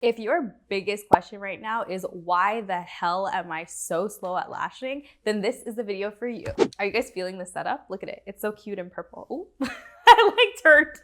If your biggest question right now is why the hell am I so slow at lashing, then this is the video for you. Are you guys feeling the setup? Look at it. It's so cute and purple. Ooh, I like turned.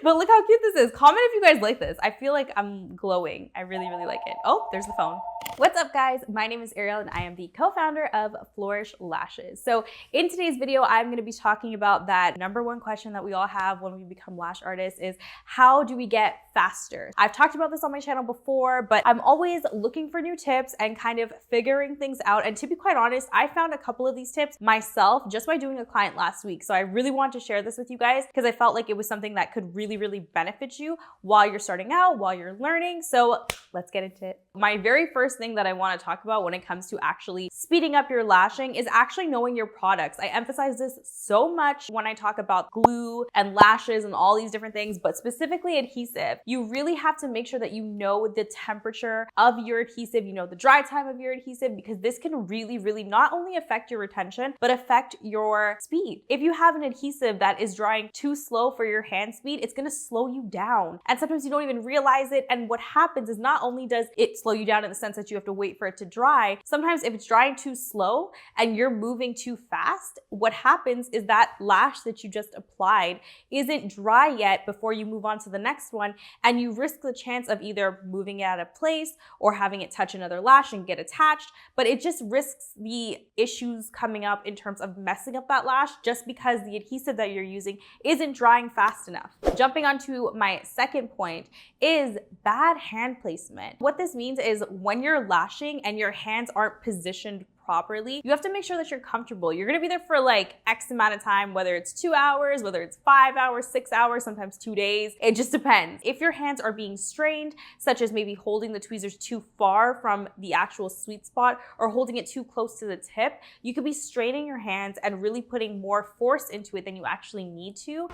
But look how cute this is. Comment if you guys like this. I feel like I'm glowing. I really, really like it. Oh, there's the phone. What's up, guys? My name is Ariel and I am the co-founder of Flourish Lashes. So in today's video, I'm going to be talking about that number one question that we all have when we become lash artists is how do we get faster? I've talked about this on my channel before, but I'm always looking for new tips and kind of figuring things out. And to be quite honest, I found a couple of these tips myself just by doing a client last week. So I really want to share this with you guys because I felt like it was something that could really, really benefit you while you're starting out, while you're learning. So let's get into it. My very first thing that I want to talk about when it comes to actually speeding up your lashing is actually knowing your products. I emphasize this so much when I talk about glue and lashes and all these different things, but specifically adhesive. You really have to make sure that you know the temperature of your adhesive, you know the dry time of your adhesive, because this can really, really not only affect your retention, but affect your speed. If you have an adhesive that is drying too slow for your hand speed, it's gonna slow you down. And sometimes you don't even realize it. And what happens is not only does it slow you down in the sense that you have to wait for it to dry, sometimes if it's drying too slow and you're moving too fast, what happens is that lash that you just applied isn't dry yet before you move on to the next one, and you risk the chance of either moving it out of place or having it touch another lash and get attached, but it just risks the issues coming up in terms of messing up that lash just because the adhesive that you're using isn't drying fast enough. Jumping onto my second point is bad hand placement. What this means is when you're lashing and your hands aren't positioned properly, you have to make sure that you're comfortable. You're gonna be there for like X amount of time, whether it's 2 hours, whether it's 5 hours, 6 hours, sometimes 2 days. It just depends. If your hands are being strained, such as maybe holding the tweezers too far from the actual sweet spot or holding it too close to the tip, you could be straining your hands and really putting more force into it than you actually need to.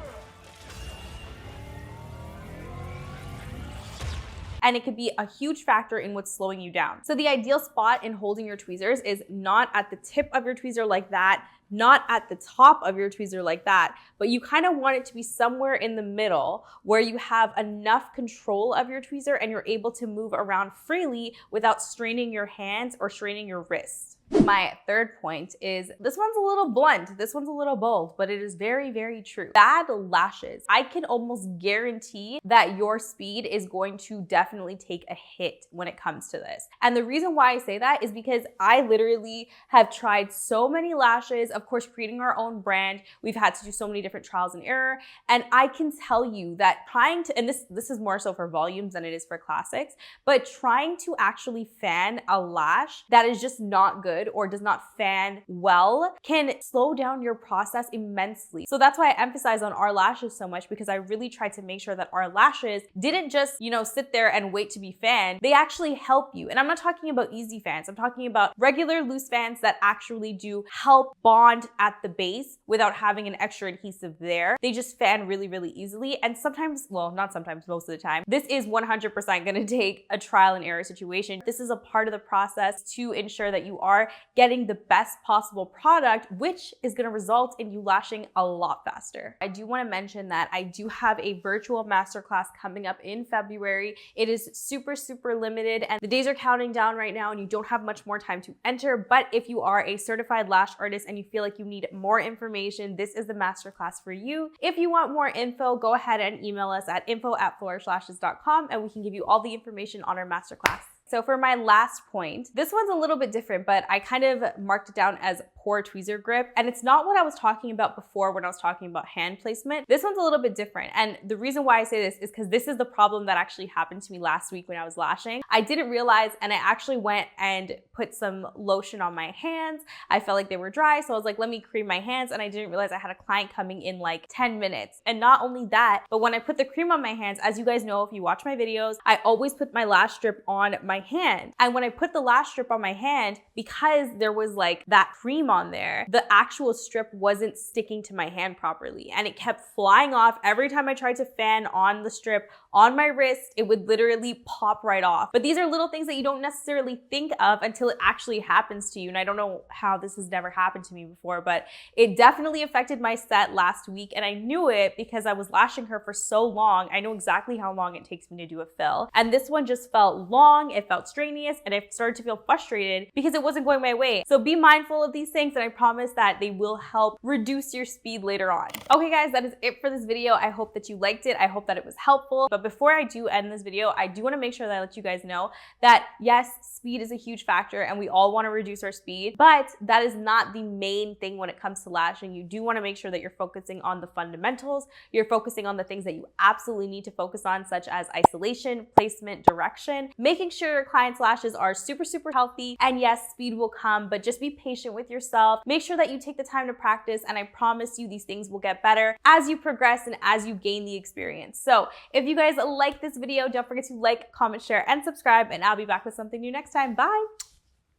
And it could be a huge factor in what's slowing you down. So the ideal spot in holding your tweezers is not at the tip of your tweezer like that, not at the top of your tweezer like that, but you kind of want it to be somewhere in the middle where you have enough control of your tweezer and you're able to move around freely without straining your hands or straining your wrists. My third point is, this one's a little blunt, this one's a little bold, but it is very, very true. Bad lashes. I can almost guarantee that your speed is going to definitely take a hit when it comes to this. And the reason why I say that is because I literally have tried so many lashes. Of course, creating our own brand, we've had to do so many different trials and error. And I can tell you that trying to, and this is more so for volumes than it is for classics, but trying to actually fan a lash that is just not good or does not fan well can slow down your process immensely. So that's why I emphasize on our lashes so much, because I really tried to make sure that our lashes didn't just, sit there and wait to be fanned. They actually help you. And I'm not talking about easy fans. I'm talking about regular loose fans that actually do help bond at the base without having an extra adhesive there. They just fan really, really easily. And sometimes, well, not sometimes, most of the time, this is 100% going to take a trial and error situation. This is a part of the process to ensure that you are getting the best possible product, which is going to result in you lashing a lot faster. I do want to mention that I do have a virtual masterclass coming up in February. It is super, super limited and the days are counting down right now and you don't have much more time to enter. But if you are a certified lash artist and you feel like you need more information, this is the masterclass for you. If you want more info, go ahead and email us at info@flourishlashs.com and we can give you all the information on our masterclass. So for my last point, this one's a little bit different, but I kind of marked it down as poor tweezer grip. And it's not what I was talking about before when I was talking about hand placement. This one's a little bit different. And the reason why I say this is because this is the problem that actually happened to me last week when I was lashing. I didn't realize, and I actually went and put some lotion on my hands. I felt like they were dry, so I was like, let me cream my hands. And I didn't realize I had a client coming in like 10 minutes. And not only that, but when I put the cream on my hands, as you guys know, if you watch my videos, I always put my lash strip on my hand. And when I put the lash strip on my hand, because there was like that cream on there, the actual strip wasn't sticking to my hand properly and it kept flying off every time I tried to fan on the strip on my wrist, it would literally pop right off. But these are little things that you don't necessarily think of until it actually happens to you. And I don't know how this has never happened to me before, but it definitely affected my set last week. And I knew it because I was lashing her for so long. I know exactly how long it takes me to do a fill. And this one just felt long, it felt strenuous, and I started to feel frustrated because it wasn't going my way. So be mindful of these things, and I promise that they will help reduce your speed later on. Okay guys, that is it for this video. I hope that you liked it. I hope that it was helpful. But before I do end this video, I do want to make sure that I let you guys know that yes, speed is a huge factor and we all want to reduce our speed, but that is not the main thing when it comes to lashing. You do want to make sure that you're focusing on the fundamentals. You're focusing on the things that you absolutely need to focus on, such as isolation, placement, direction, making sure your client's lashes are super healthy. And yes, speed will come, but just be patient with yourself. Make sure that you take the time to practice, and I promise you these things will get better as you progress and as you gain the experience. So if you guys like this video, don't forget to like, comment, share, and subscribe, and I'll be back with something new next time. Bye!